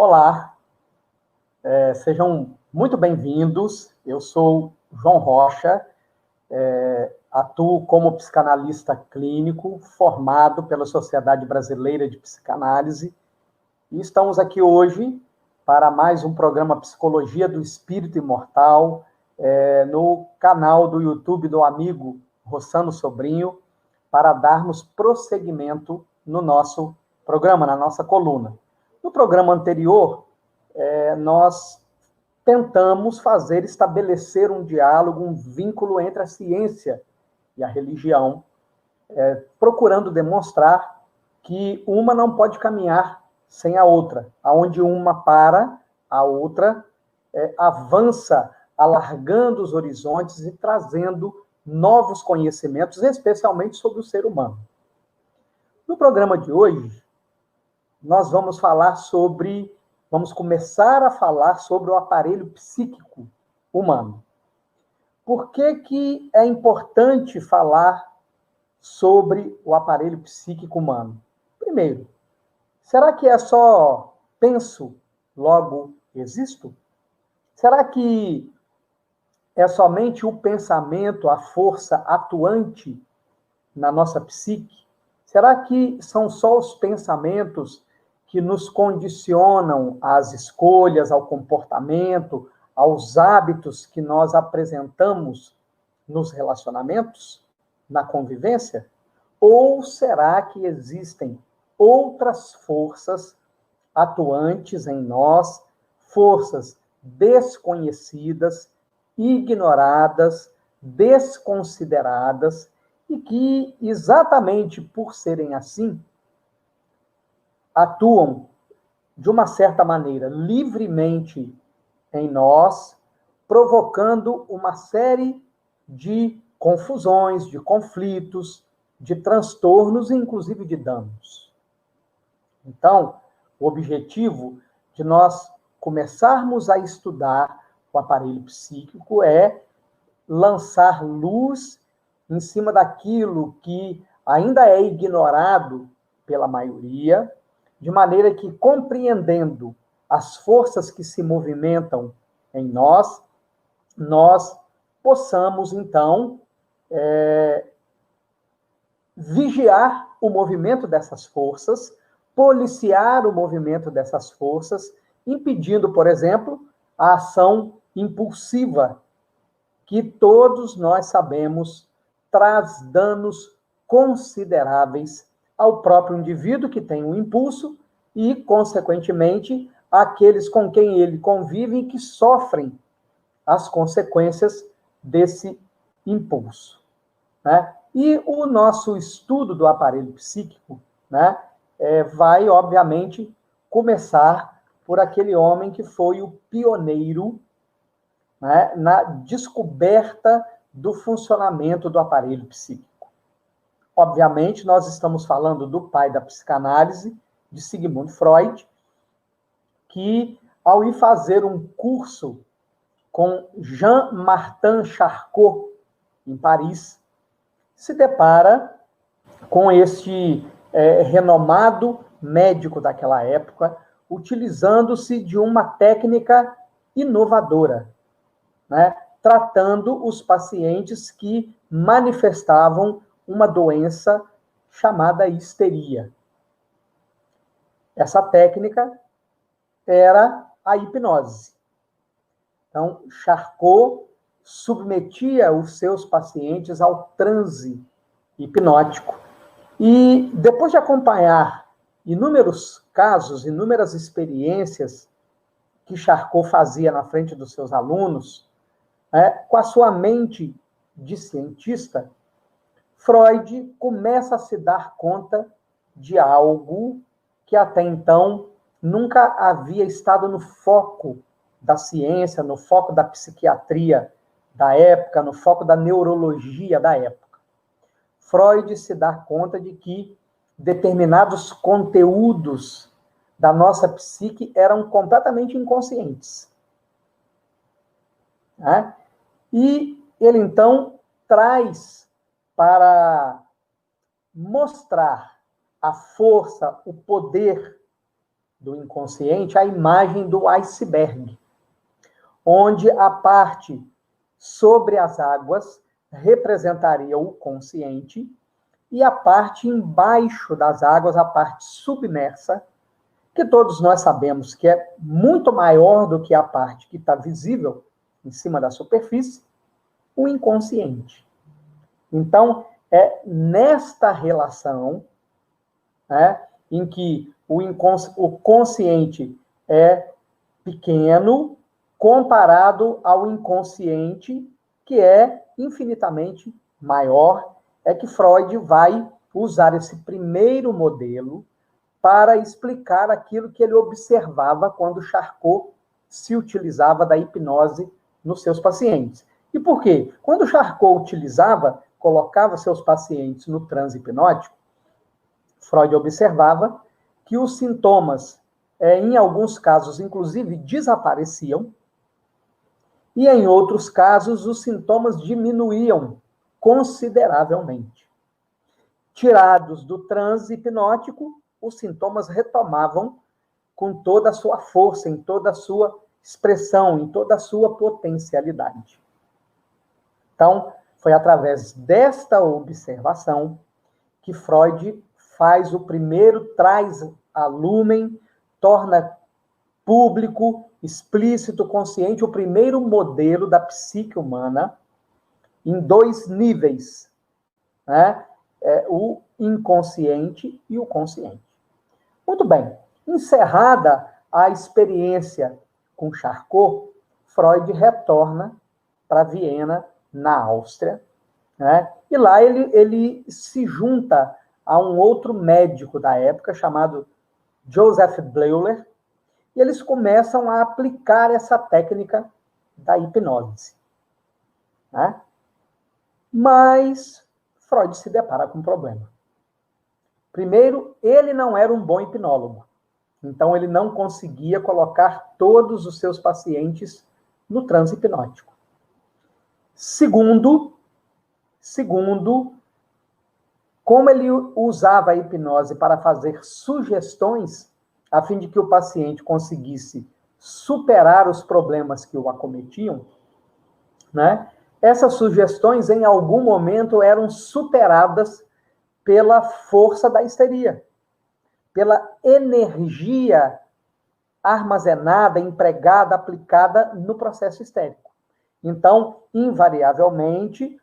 Olá, sejam muito bem-vindos. Eu sou João Rocha, atuo como psicanalista clínico formado pela Sociedade Brasileira de Psicanálise e estamos aqui hoje para mais um programa Psicologia do Espírito Imortal no canal do YouTube do amigo Rossano Sobrinho, para darmos prosseguimento no nosso programa, na nossa coluna. No programa anterior, nós tentamos estabelecer um diálogo, um vínculo entre a ciência e a religião, procurando demonstrar que uma não pode caminhar sem a outra. Aonde uma para, a outra avança, alargando os horizontes e trazendo novos conhecimentos, especialmente sobre o ser humano. No programa de hoje, nós vamos começar a falar sobre o aparelho psíquico humano. Por que é importante falar sobre o aparelho psíquico humano? Primeiro, será que é só penso, logo existo? Será que é somente o pensamento, a força atuante na nossa psique? Será que são só os pensamentos que nos condicionam às escolhas, ao comportamento, aos hábitos que nós apresentamos nos relacionamentos, na convivência? Ou será que existem outras forças atuantes em nós, forças desconhecidas, ignoradas, desconsideradas, e que, exatamente por serem assim, atuam, de uma certa maneira, livremente em nós, provocando uma série de confusões, de conflitos, de transtornos e, inclusive, de danos. Então, o objetivo de nós começarmos a estudar o aparelho psíquico é lançar luz em cima daquilo que ainda é ignorado pela maioria, de maneira que, compreendendo as forças que se movimentam em nós possamos, então, vigiar o movimento dessas forças, policiar o movimento dessas forças, impedindo, por exemplo, a ação impulsiva, que todos nós sabemos traz danos consideráveis ao próprio indivíduo que tem um impulso e, consequentemente, àqueles com quem ele convive e que sofrem as consequências desse impulso, né? E o nosso estudo do aparelho psíquico, né, vai, obviamente, começar por aquele homem que foi o pioneiro, né, na descoberta do funcionamento do aparelho psíquico. Obviamente, nós estamos falando do pai da psicanálise, de Sigmund Freud, que, ao ir fazer um curso com Jean-Martin Charcot, em Paris, se depara com este renomado médico daquela época, utilizando-se de uma técnica inovadora, né, tratando os pacientes que manifestavam uma doença chamada histeria. Essa técnica era a hipnose. Então, Charcot submetia os seus pacientes ao transe hipnótico e, depois de acompanhar inúmeros casos, inúmeras experiências que Charcot fazia na frente dos seus alunos, com a sua mente de cientista, Freud começa a se dar conta de algo que até então nunca havia estado no foco da ciência, no foco da psiquiatria da época, no foco da neurologia da época. Freud se dá conta de que determinados conteúdos da nossa psique eram completamente inconscientes, né? E ele, então, traz para mostrar a força, o poder do inconsciente a imagem do iceberg, onde a parte sobre as águas representaria o consciente e a parte embaixo das águas, a parte submersa, que todos nós sabemos que é muito maior do que a parte que está visível em cima da superfície, o inconsciente. Então, é nesta relação, né, em que o consciente é pequeno comparado ao inconsciente, que é infinitamente maior, é que Freud vai usar esse primeiro modelo para explicar aquilo que ele observava quando Charcot se utilizava da hipnose nos seus pacientes. E por quê? Quando Charcot colocava seus pacientes no transe hipnótico, Freud observava que os sintomas, em alguns casos, inclusive, desapareciam, e em outros casos, os sintomas diminuíam consideravelmente. Tirados do transe hipnótico, os sintomas retomavam com toda a sua força, em toda a sua expressão, em toda a sua potencialidade. Então, foi através desta observação que Freud faz o primeiro, traz a lumen, torna público, explícito, consciente, o primeiro modelo da psique humana em 2 níveis, né? O inconsciente e o consciente. Muito bem. Encerrada a experiência com Charcot, Freud retorna para Viena, na Áustria, né? E lá ele se junta a um outro médico da época, chamado Joseph Bleuler, e eles começam a aplicar essa técnica da hipnose, né? Mas Freud se depara com um problema. Primeiro, ele não era um bom hipnólogo, então ele não conseguia colocar todos os seus pacientes no transe hipnótico. Segundo, como ele usava a hipnose para fazer sugestões, a fim de que o paciente conseguisse superar os problemas que o acometiam, né? Essas sugestões, em algum momento, eram superadas pela força da histeria, pela energia armazenada, empregada, aplicada no processo histérico. Então, invariavelmente,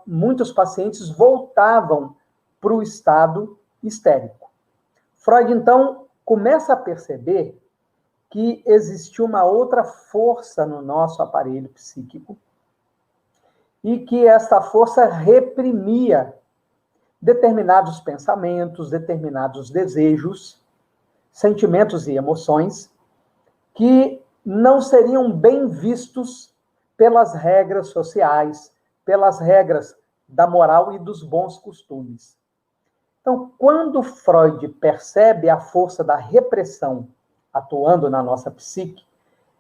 muitos pacientes voltavam para o estado histérico. Freud, então, começa a perceber que existia uma outra força no nosso aparelho psíquico e que essa força reprimia determinados pensamentos, determinados desejos, sentimentos e emoções que não seriam bem vistos pelas regras sociais, pelas regras da moral e dos bons costumes. Então, quando Freud percebe a força da repressão atuando na nossa psique,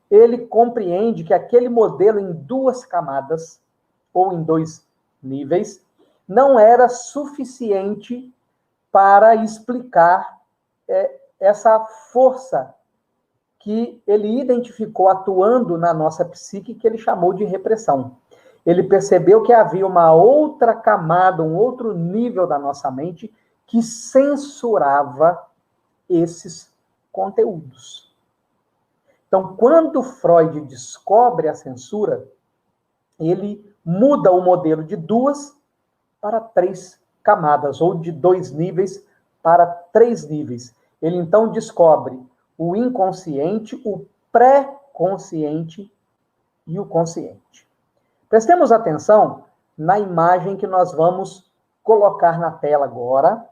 ele compreende que aquele modelo em 2 camadas, ou em 2 níveis, não era suficiente para explicar essa força que ele identificou atuando na nossa psique, que ele chamou de repressão. Ele percebeu que havia uma outra camada, um outro nível da nossa mente que censurava esses conteúdos. Então, quando Freud descobre a censura, ele muda o modelo de 2 para 3 camadas, ou de 2 níveis para 3 níveis. Ele, então, descobre o inconsciente, o pré-consciente e o consciente. Prestemos atenção na imagem que nós vamos colocar na tela agora,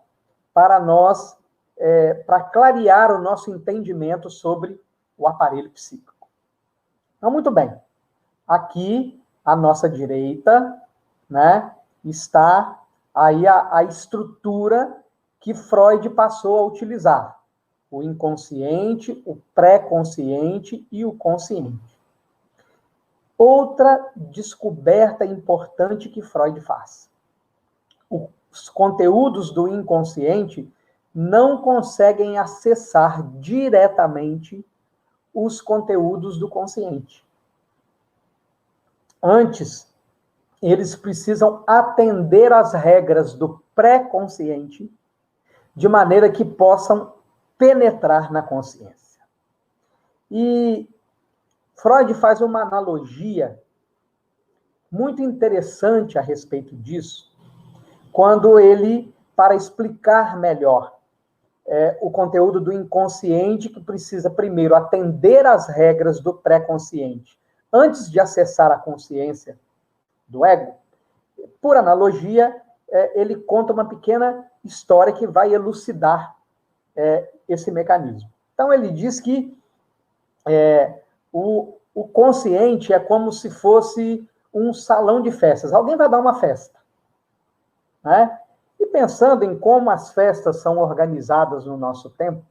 para clarear o nosso entendimento sobre o aparelho psíquico. Então, muito bem. Aqui, à nossa direita, né, está aí a estrutura que Freud passou a utilizar. O inconsciente, o pré-consciente e o consciente. Outra descoberta importante que Freud faz. Os conteúdos do inconsciente não conseguem acessar diretamente os conteúdos do consciente. Antes, eles precisam atender às regras do pré-consciente de maneira que possam penetrar na consciência. E Freud faz uma analogia muito interessante a respeito disso, quando ele, para explicar melhor o conteúdo do inconsciente, que precisa primeiro atender às regras do pré-consciente, antes de acessar a consciência do ego, por analogia, ele conta uma pequena história que vai elucidar esse mecanismo. Então, ele diz que o consciente é como se fosse um salão de festas. Alguém vai dar uma festa, né? E pensando em como as festas são organizadas no nosso tempo,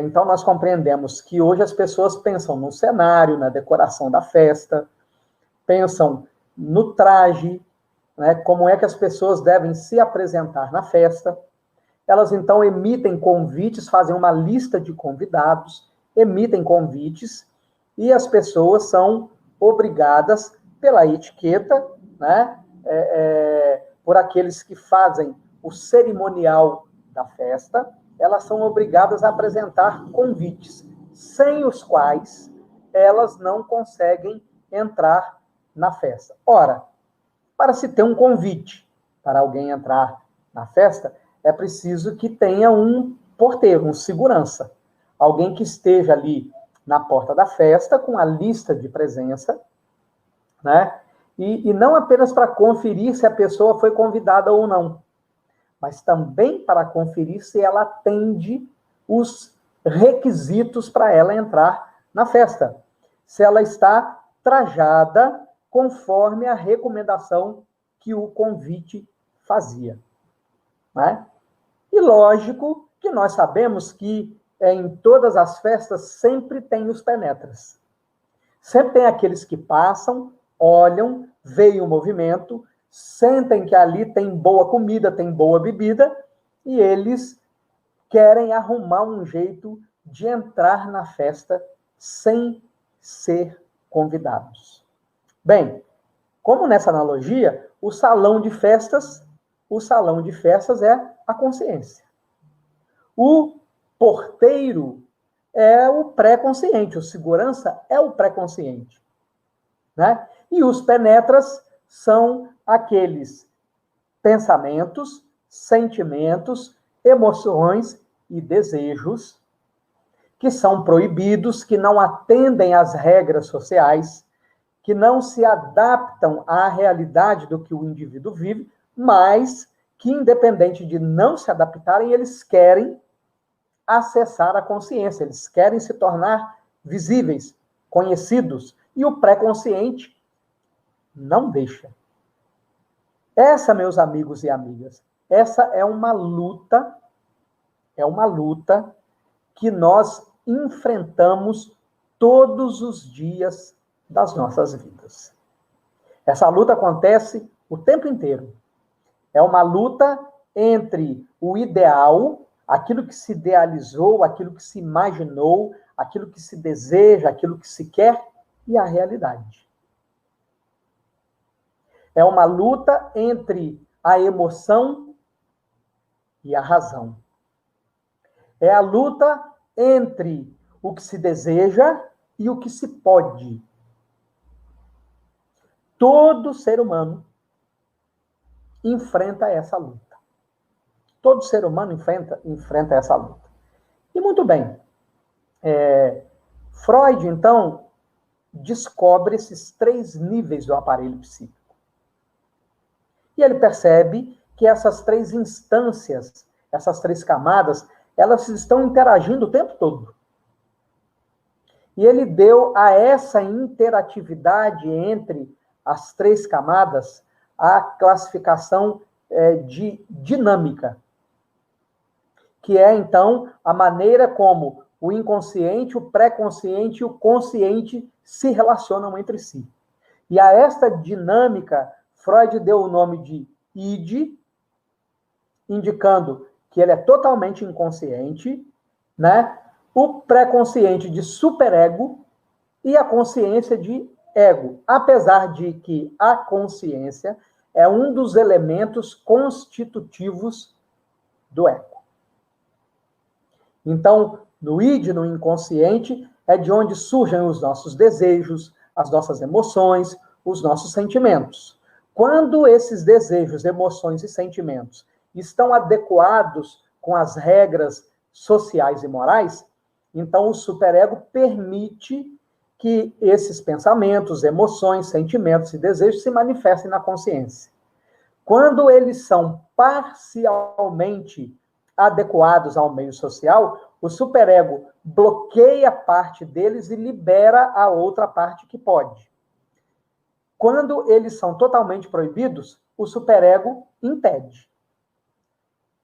então nós compreendemos que hoje as pessoas pensam no cenário, na decoração da festa, pensam no traje, né, como é que as pessoas devem se apresentar na festa. Elas então emitem convites, fazem uma lista de convidados, emitem convites, e as pessoas são obrigadas pela etiqueta, né, por aqueles que fazem o cerimonial da festa, elas são obrigadas a apresentar convites, sem os quais elas não conseguem entrar na festa. Ora, para se ter um convite para alguém entrar na festa, é preciso que tenha um porteiro, um segurança, alguém que esteja ali na porta da festa com a lista de presença, né? E não apenas para conferir se a pessoa foi convidada ou não, mas também para conferir se ela atende os requisitos para ela entrar na festa. Se ela está trajada conforme a recomendação que o convite fazia, né? E lógico que nós sabemos que em todas as festas sempre tem os penetras. Sempre tem aqueles que passam, olham, veem o movimento, sentem que ali tem boa comida, tem boa bebida, e eles querem arrumar um jeito de entrar na festa sem ser convidados. Bem, como nessa analogia, o salão de festas é a consciência. O porteiro é o pré-consciente, o segurança é o pré-consciente, né? E os penetras são aqueles pensamentos, sentimentos, emoções e desejos que são proibidos, que não atendem às regras sociais, que não se adaptam à realidade do que o indivíduo vive, mas que, independente de não se adaptarem, eles querem acessar a consciência, eles querem se tornar visíveis, conhecidos, e o pré-consciente não deixa. Essa, meus amigos e amigas, essa é uma luta que nós enfrentamos todos os dias das nossas vidas. Essa luta acontece o tempo inteiro. É uma luta entre o ideal, aquilo que se idealizou, aquilo que se imaginou, aquilo que se deseja, aquilo que se quer, e a realidade. É uma luta entre a emoção e a razão. É a luta entre o que se deseja e o que se pode. Todo ser humano enfrenta essa luta. Todo ser humano enfrenta essa luta. E muito bem. Freud, então, descobre esses 3 níveis do aparelho psíquico. E ele percebe que essas 3 instâncias, essas 3 camadas, elas estão interagindo o tempo todo. E ele deu a essa interatividade entre as 3 camadas a classificação de dinâmica, que é, então, a maneira como o inconsciente, o pré-consciente e o consciente se relacionam entre si. E a esta dinâmica, Freud deu o nome de id, indicando que ele é totalmente inconsciente, né? O pré-consciente de superego e a consciência de ego, apesar de que a consciência é um dos elementos constitutivos do ego. Então, no id, no inconsciente, é de onde surgem os nossos desejos, as nossas emoções, os nossos sentimentos. Quando esses desejos, emoções e sentimentos estão adequados com as regras sociais e morais, então o superego permite que esses pensamentos, emoções, sentimentos e desejos se manifestem na consciência. Quando eles são parcialmente adequados ao meio social, o superego bloqueia parte deles e libera a outra parte que pode. Quando eles são totalmente proibidos, o superego impede.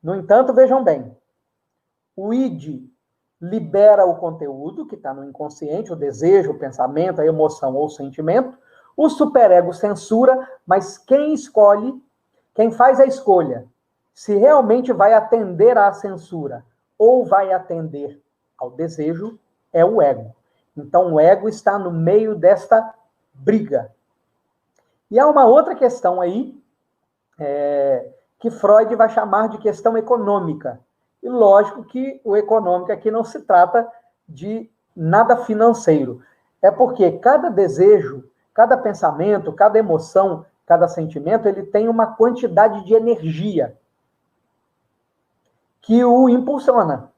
No entanto, vejam bem, o id libera o conteúdo que está no inconsciente, o desejo, o pensamento, a emoção ou o sentimento, o superego censura, mas quem escolhe, quem faz a escolha, se realmente vai atender à censura ou vai atender ao desejo, é o ego. Então, o ego está no meio desta briga. E há uma outra questão aí, que Freud vai chamar de questão econômica. E lógico que o econômico aqui não se trata de nada financeiro. É porque cada desejo, cada pensamento, cada emoção, cada sentimento, ele tem uma quantidade de energia que o impulsiona.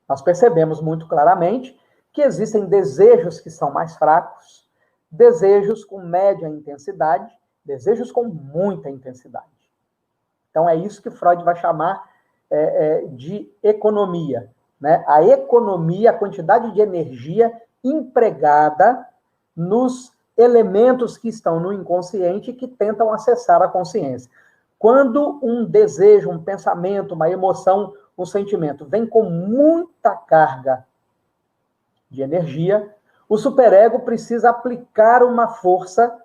Nós percebemos muito claramente que existem desejos que são mais fracos, desejos com média intensidade, desejos com muita intensidade. Então, é isso que Freud vai chamar de economia, né? A economia, a quantidade de energia empregada nos elementos que estão no inconsciente e que tentam acessar a consciência. Quando um desejo, um pensamento, uma emoção, um sentimento vem com muita carga de energia, o superego precisa aplicar uma força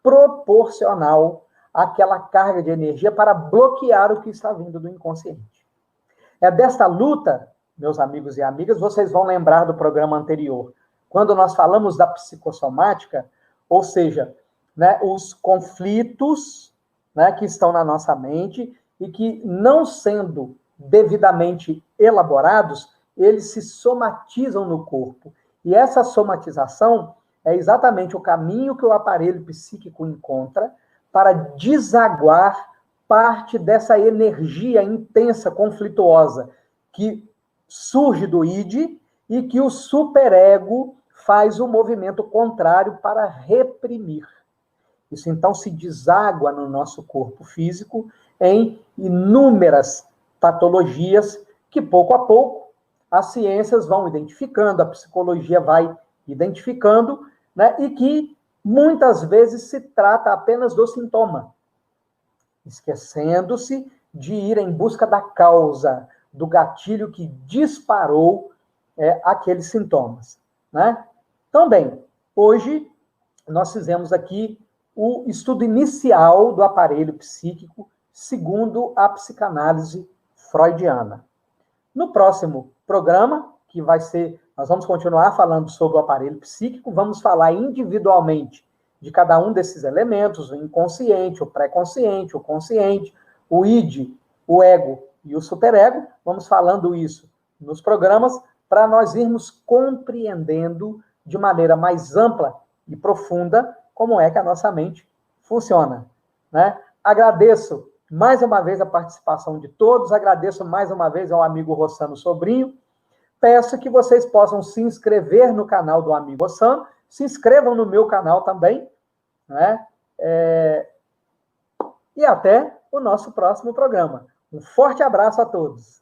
proporcional àquela carga de energia para bloquear o que está vindo do inconsciente. É desta luta, meus amigos e amigas, vocês vão lembrar do programa anterior, quando nós falamos da psicossomática, ou seja, né, os conflitos, né, que estão na nossa mente e que, não sendo devidamente elaborados, eles se somatizam no corpo. E essa somatização é exatamente o caminho que o aparelho psíquico encontra para desaguar parte dessa energia intensa, conflituosa, que surge do id e que o superego faz o movimento contrário para reprimir. Isso, então, se deságua no nosso corpo físico em inúmeras patologias que, pouco a pouco, as ciências vão identificando, a psicologia vai identificando, né, e que, muitas vezes, se trata apenas do sintoma, esquecendo-se de ir em busca da causa, do gatilho que disparou aqueles sintomas, né? Então, bem, hoje nós fizemos aqui o estudo inicial do aparelho psíquico segundo a psicanálise freudiana. No próximo programa, que vai ser, nós vamos continuar falando sobre o aparelho psíquico, vamos falar individualmente de cada um desses elementos, o inconsciente, o pré-consciente, o consciente, o id, o ego e o superego. Vamos falando isso nos programas para nós irmos compreendendo de maneira mais ampla e profunda como é que a nossa mente funciona, né? Agradeço mais uma vez a participação de todos, agradeço mais uma vez ao amigo Rossano Sobrinho, peço que vocês possam se inscrever no canal do amigo Rossano, se inscrevam no meu canal também, né? E até o nosso próximo programa. Um forte abraço a todos.